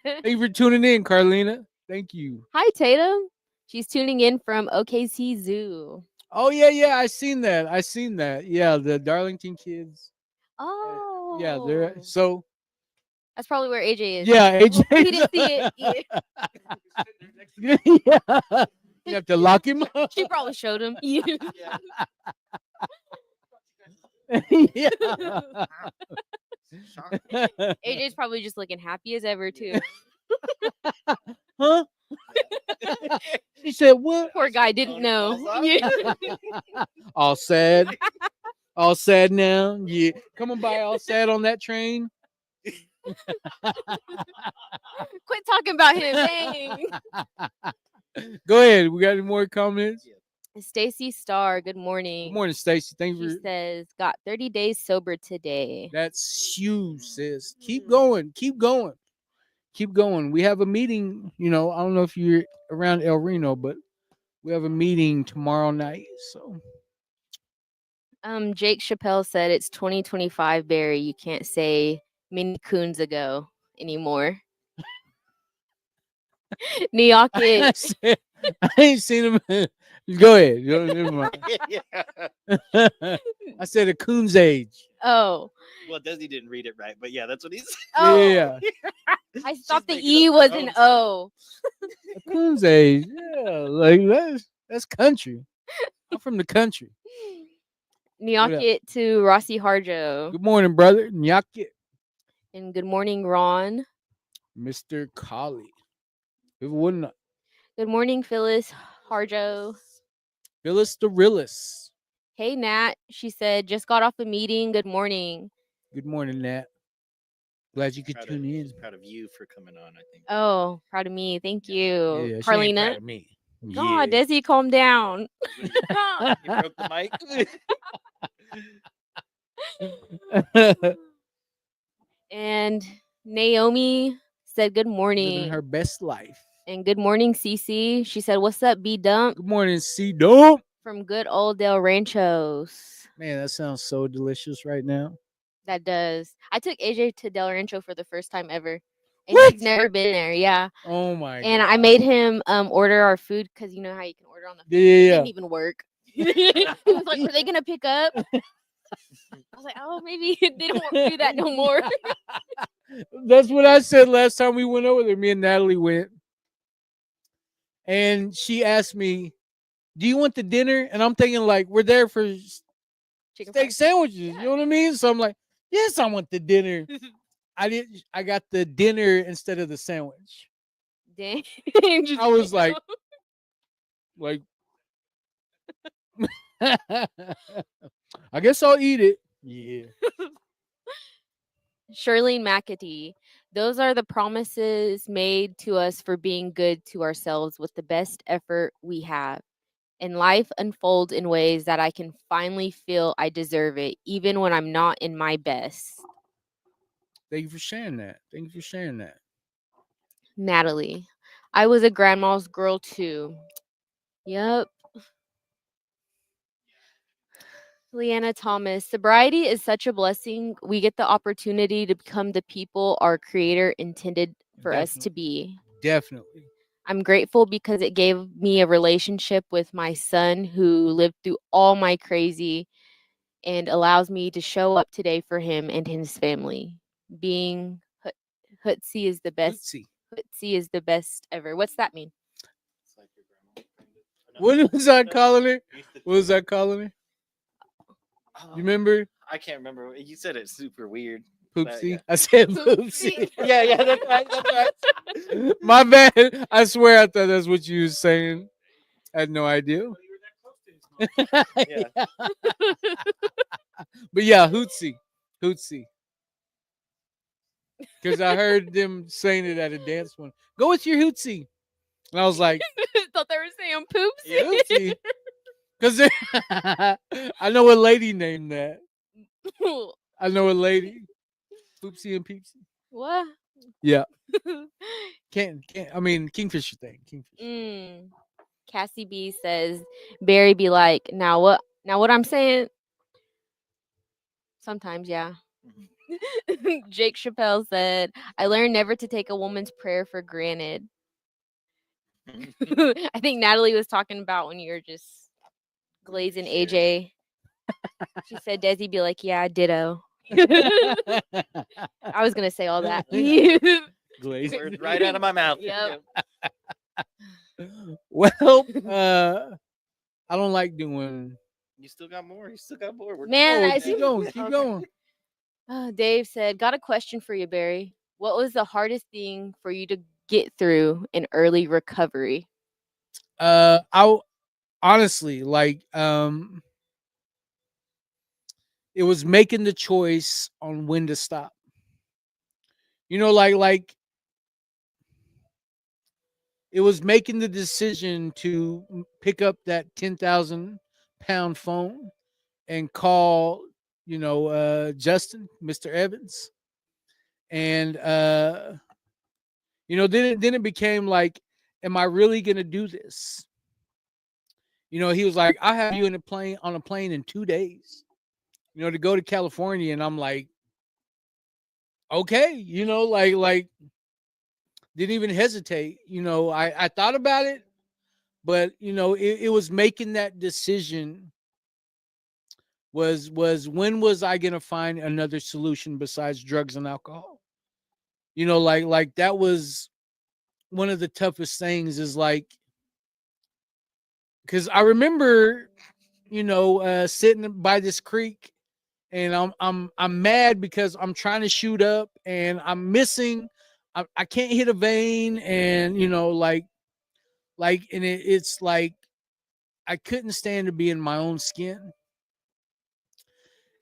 Thank you for tuning in, Carlina. Thank you. Hi, Tatum. She's tuning in from OKC Zoo. Oh yeah, I seen that. Yeah, the Darlington kids. Oh. Yeah, they're so. That's probably where AJ is. Yeah, AJ. He didn't see it. Yeah. Yeah. You have to lock him up. She probably showed him. Yeah. Yeah. AJ's probably just looking happy as ever too. Huh? She said, "What?" Poor guy didn't know. Yeah. All sad. All sad now. Yeah. Coming by all sad on that train. Quit talking about him. Dang. Go ahead. We got any more comments? Stacy Starr, good morning. Good morning, Stacy. Thank you. She says, got 30 days sober today. That's huge, sis. Keep going. Keep going. Keep going. We have a meeting. I don't know if you're around El Reno, but We have a meeting tomorrow night. So Jake Chappelle said it's 2025, Barry. You can't say many coons ago anymore. Niyake, said- I ain't seen him. Go ahead. Never mind. Yeah. I said a coon's age. oh, Well, Desi didn't read it right, but yeah, that's what he said. oh, Yeah, I She's thought the making E up was her an own O. a coon's age. Yeah, like that's country. I'm from the country. What up? Niyake to Rossi Harjo. Good morning, brother. Nyakit, And good morning, Ron. Mr. Collie. It wouldn't. Good morning, Phyllis Harjo. Phyllis the realist. Hey, Nat. She said, just got off a meeting. Good morning. Good morning, Nat. Glad you could Proud tune of, in. she's proud of you for coming on, I think. Oh, proud of me. Thank you. Yeah, she ain't Carlina. proud of me. God, Yeah. Desi, calm down. You broke the mic. And Naomi said, good morning. Living her best life. And good morning, Cece. She said, what's up, B Dump Good morning, C Dump. from good old Del Ranchos. Man, that sounds so delicious right now. That does. I took AJ to Del Rancho for the first time ever. And What? he's never been there. Yeah. Oh my And god. I made him order our food because you know how you can order on the phone. It Yeah. didn't even work. He was like, "Were they gonna pick up?" I was like, "Oh, maybe they don't do that no more." That's what I said last time we went over there. Me and Natalie went. And she asked me, do you want the dinner? And I'm thinking, like, we're there for Chicken steak fries. sandwiches. You know what I mean? So I'm like, yes, I want the dinner. I got the dinner instead of the sandwich. Dang. I was like, I guess I'll eat it. Yeah. Shirley McAtee. Those are the promises made to us for being good to ourselves with the best effort we have. And life unfolds in ways that I can finally feel I deserve it, even when I'm not in my best. Thank you for sharing that. Thank you for sharing that. Natalie. I was a grandma's girl too. Yep. Leanna Thomas. Sobriety is such a blessing. We get the opportunity to become the people our creator intended for us to be. Definitely. I'm grateful because it gave me a relationship with my son who lived through all my crazy and allows me to show up today for him and his family. Being Hootsie is the best. Tootsie. Hootsie is the best ever. What's that mean? It's like your grandma. What was I calling her? What was I calling her? Oh, You remember? I can't remember. You said it super weird. Poopsie. yeah. I said Poopsie. poopsie. Yeah, that's right. That's right. My bad. I swear I thought that's what you was saying. I had no idea. Yeah. But yeah, Hootsie. Hootsie. Because I heard them saying it at a dance one. Go with your Hootsie. And I was like, Thought they were saying poopsie. Hootsie? Because I know a lady named that. I know a lady. Poopsie and Peepsie. What? Yeah. I mean, Kingfisher thing. Kingfisher. Cassie B says, Barry be like, now what I'm saying? Sometimes, yeah. Jake Chappelle said, I learned never to take a woman's prayer for granted. I think Natalie was talking about when you're just glazing AJ. She said, Desi be like, yeah, ditto. I was going to say all that. Glazed. Words right out of my mouth. Yep. Well, I don't like doing. You still got more. You still got more. We're Man, Oh, I keep see. going. Keep Okay. going. Dave said, got a question for you, Barry. What was the hardest thing for you to get through in early recovery? I honestly like it was making the choice on when to stop. You know, like it was making the decision to pick up that 10,000-pound phone and call, Justin, Mr. Evans. And then it became like, am I really gonna do this? You know, he was like, "I'll have you in a plane on a plane in 2 days." You know, to go to California, and I'm like, "Okay," you know, like didn't even hesitate. You know, I thought about it, but you know, it was making that decision. Was when was I gonna find another solution besides drugs and alcohol? You know, like that was one of the toughest things. Is like, because I remember, you know, sitting by this creek, and I'm mad because I'm trying to shoot up and I'm missing. I can't hit a vein, and you know, and it's like I couldn't stand to be in my own skin.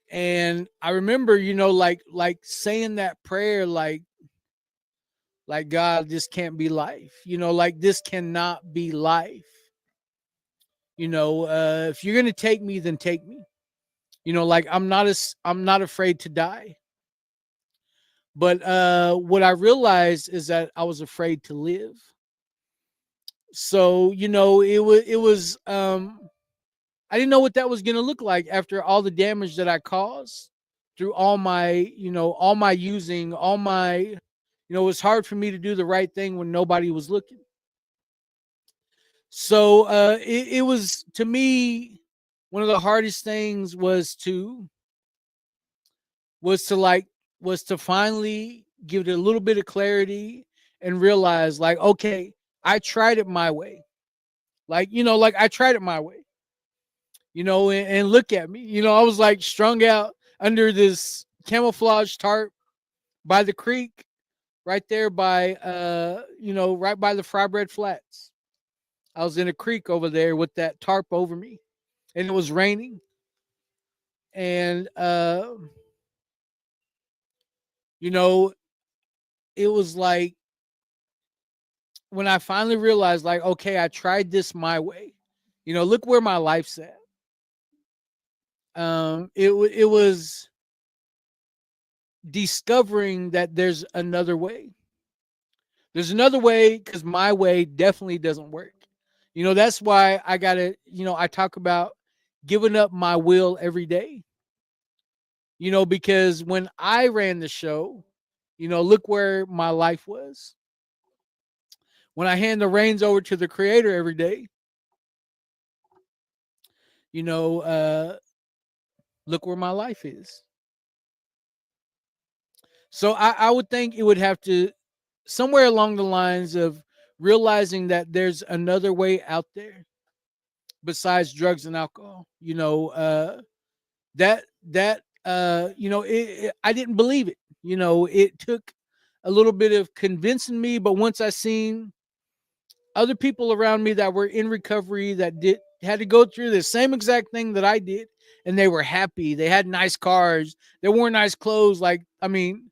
And I remember, you know, like saying that prayer, like God, this can't be life. You know, like this cannot be life. You know, if you're gonna take me, then take me. You know, like I'm not afraid to die. But what I realized is that I was afraid to live. So, you know, it was I didn't know what that was gonna look like after all the damage that I caused through all my, you know, all my using, all my, you know, it was hard for me to do the right thing when nobody was looking. So it was, to me, one of the hardest things was to like was to finally give it a little bit of clarity and realize, like, okay, I tried it my way. Like, you know, like I tried it my way, you know, and look at me. You know, I was like strung out under this camouflage tarp by the creek, right there by you know, right by the Fry Bread Flats. I was in a creek over there with that tarp over me, and it was raining. And you know, it was like when I finally realized, like, okay, I tried this my way. You know, look where my life's at. It was discovering that there's another way. There's another way, because my way definitely doesn't work. You know, that's why I gotta, you know, I talk about giving up my will every day. You know, because when I ran the show, you know, look where my life was. When I hand the reins over to the creator every day, you know, look where my life is. So I would think it would have to, somewhere along the lines of realizing that there's another way out there besides drugs and alcohol. You know, you know, I didn't believe it. You know, it took a little bit of convincing me, but once I seen other people around me that were in recovery that did had to go through the same exact thing that I did, and they were happy. They had nice cars. They wore nice clothes. Like, I mean,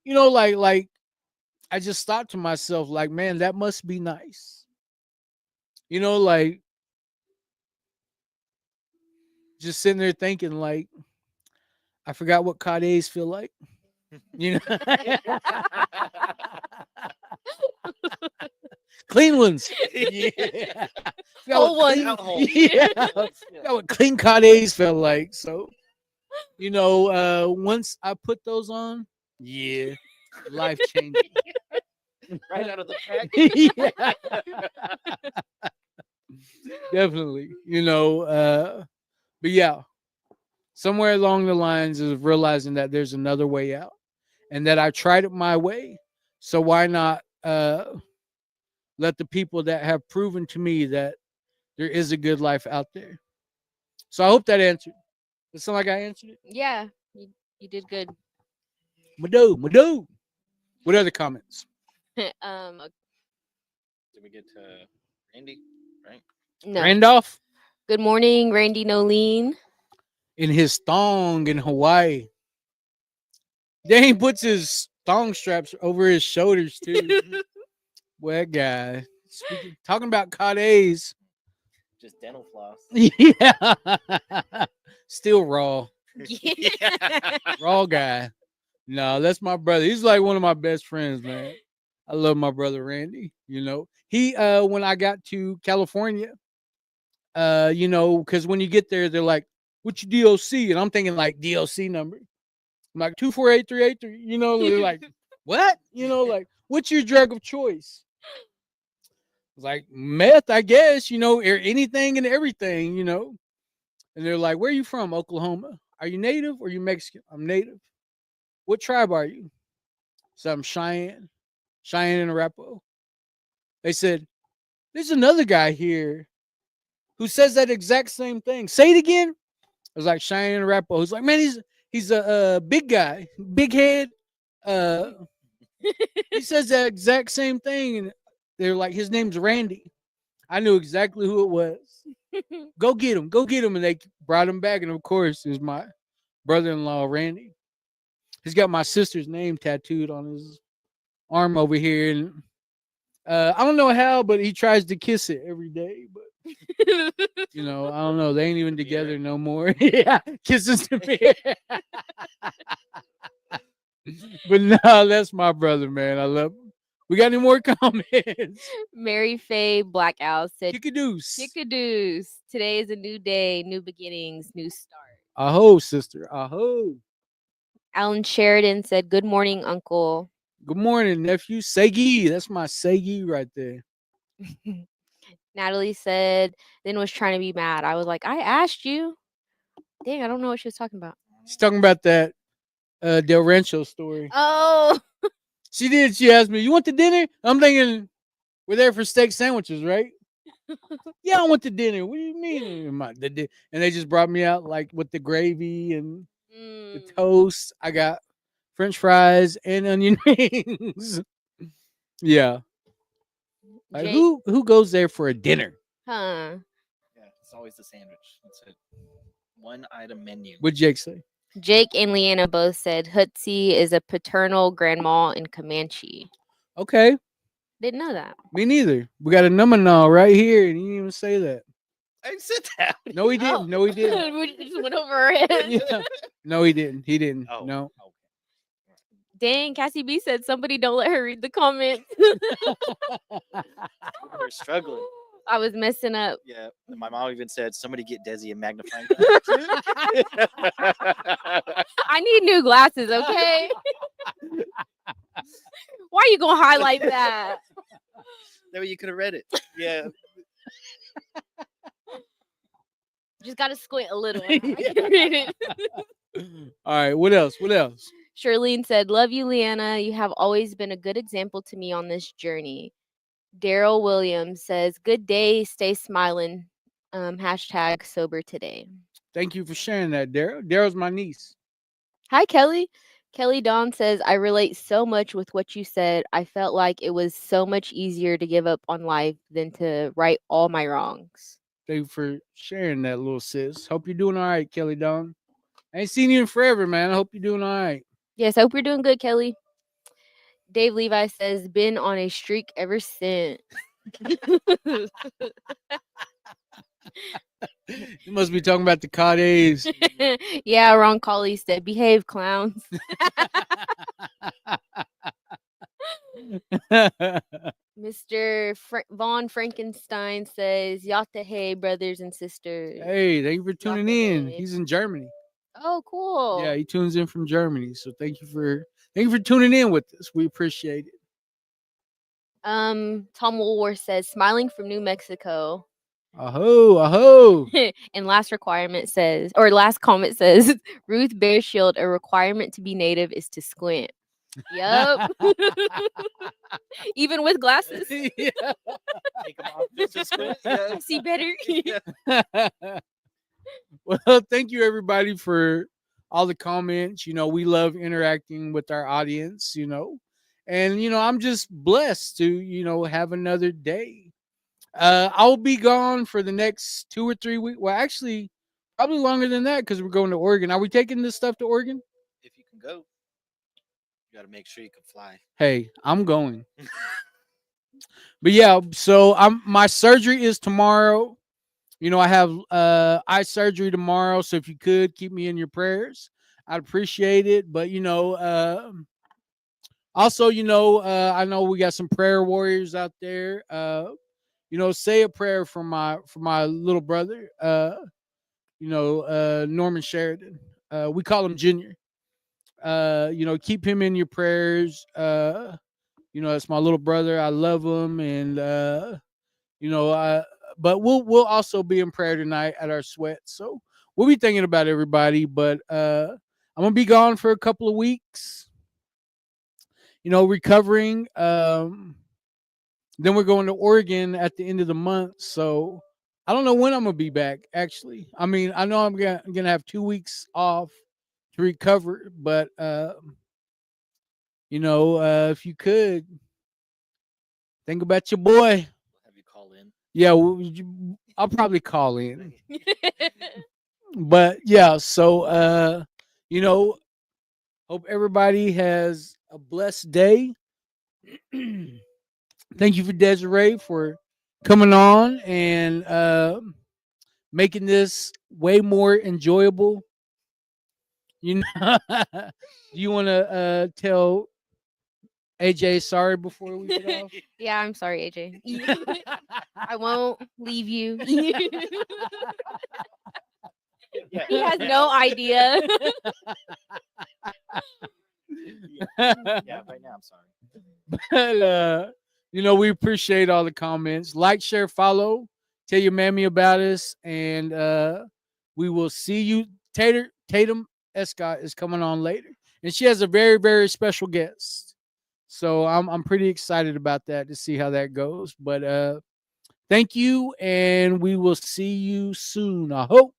you know, like I just thought to myself, like, man, that must be nice. You know, like just sitting there thinking, like, I forgot what Cades feel like. You know, clean ones. Yeah. Forgot Whole what clean- ones. Yeah. Forgot what clean Cades felt like. So, you know, once I put those on, yeah, life changing. Right out of the pack. Yeah, definitely. You know, but yeah, somewhere along the lines of realizing that there's another way out, and that I tried it my way. So why not let the people that have proven to me that there is a good life out there? So I hope that answered. It sound like I answered it. Yeah, you did good. Mado. What other comments? Did we get to Randy? Right? No. Randolph Good morning, Randy Nolene. in his thong in Hawaii. Then he puts his thong straps over his shoulders too. Well, that guy. Talking about Cades. Just dental floss. Yeah. Still raw. Yeah. Raw guy. No, that's my brother. He's like one of my best friends, man. I love my brother Randy. You know, he when I got to California, You know, because when you get there, they're like, "What's your DOC?" And I'm thinking like DOC number. I'm like 248-383. You know, they're like, "What?" You know, like, "What's your drug of choice?" It's like meth, I guess. You know, or anything and everything. You know, and they're like, "Where are you from?" "Oklahoma." "Are you native or you Mexican?" "I'm native." "What tribe are you?" So I'm Cheyenne and Arapaho. They said, "There's another guy here who says that exact same thing. Say it again." I was like, Cheyenne and Arapaho. He's like, "Man, he's a big guy, big head. Uh, he says that exact same thing." And they're like, "His name's Randy." I knew exactly who it was. Go get him, go get him. And they brought him back. And of course, it was my brother-in-law, Randy. He's got my sister's name tattooed on his arm over here. And I don't know how, but he tries to kiss it every day. But you know, I don't know. They ain't even together no more. Yeah, kisses the beer. But no, that's my brother, man. I love him. We got any more comments? Mary Faye Black Owl said, Kick a deuce. "Kickadoos. Today is a new day, new beginnings, new start." Aho, sister. Aho. Alan Sheridan said, "Good morning, Uncle." Good morning, nephew. Segi. That's my Segi right there. Natalie said, then was trying to be mad. I was like, I asked you. Dang, I don't know what she was talking about. She's talking about that Del Rancho story. Oh, She did. She asked me, "You want the dinner?" I'm thinking, we're there for steak sandwiches, right? Yeah, I want the dinner. What do you mean? And they just brought me out like with the gravy and the toast. I got French fries and onion rings. Yeah. Like, Jake, who goes there for a dinner? huh? Yeah, it's always the sandwich. It's a one item menu. What'd Jake say? Jake and Leanna both said Hootsie is a paternal grandma in Comanche. Okay. Didn't know that. Me neither. We got a number now right here, and he didn't even say that. I said that. No, he didn't. No, he didn't. We just went over our heads. Yeah. No, he didn't. He didn't. Oh, No. okay. Dang, Cassie B said somebody don't let her read the comments. We're struggling. I was messing up. Yeah, and my mom even said somebody get Desi a magnifying glass. I need new glasses, okay? Why are you gonna highlight that? That way you could have read it. Yeah. Just gotta squint a little. I can read it. All right. What else? What else? Charlene said, "Love you, Leanna. You have always been a good example to me on this journey." Daryl Williams says, "Good day, stay smiling. Hashtag sober today." Thank you for sharing that, Daryl. Daryl's my niece. Hi, Kelly. Kelly Dawn says, "I relate so much with what you said. I felt like it was so much easier to give up on life than to right all my wrongs." Thank you for sharing that, little sis. Hope you're doing all right, Kelly Dawn. I ain't seen you in forever, man. I hope you're doing all right. Yes, I hope you're doing good, Kelly. Dave Levi says, "Been on a streak ever since." You must be talking about the Caudays. Yeah, Ron Colley said, "Behave, clowns." Mr. Von Frankenstein says, "Yata hey, brothers and sisters." Hey, thank you for tuning in. He's in Germany. Oh, cool. Yeah, he tunes in from Germany. So thank you for tuning in with us. We appreciate it. Tom Woolworth says, "Smiling from New Mexico." Aho, aho. And last comment says, "Ruth Bearshield, a requirement to be native is to squint." Yup. Even with glasses. Yeah. Take 'em off just to squint. Yeah. I see better. Well, thank you everybody for all the comments. You know, we love interacting with our audience, you know. And you know, I'm just blessed to, you know, have another day. I'll be gone for the next 2 or 3 weeks. Well, actually, probably longer than that because we're going to Oregon. Are we taking this stuff to Oregon? If you can go, you got to make sure you can fly. Hey, I'm going. But yeah, so my surgery is tomorrow. You know, I have eye surgery tomorrow, so if you could keep me in your prayers, I'd appreciate it. But you know, also, you know, I know we got some prayer warriors out there. say a prayer for my little brother, Norman Sheridan. We call him Junior. Keep him in your prayers. It's my little brother. I love him, and but we'll also be in prayer tonight at our sweat. So we'll be thinking about everybody. But I'm gonna be gone for a couple of weeks. Recovering. Then we're going to Oregon at the end of the month. So I don't know when I'm gonna be back. Actually, I mean, I know I'm gonna have 2 weeks off to recover, but if you could think about your boy. We'll have you call in. Yeah, I'll probably call in. But yeah, so hope everybody has a blessed day. Thank you for Desiree for coming on and making this way more enjoyable. Do you want to tell AJ sorry before we get off? Yeah, I'm sorry, AJ. I won't leave you. He has no idea. Yeah, right now I'm sorry. But, we appreciate all the comments. Like, share, follow. Tell your mammy about us. And we will see you. Tatum Escott is coming on later. And she has a very, very special guest. So I'm pretty excited about that to see how that goes. But thank you. And we will see you soon, I hope.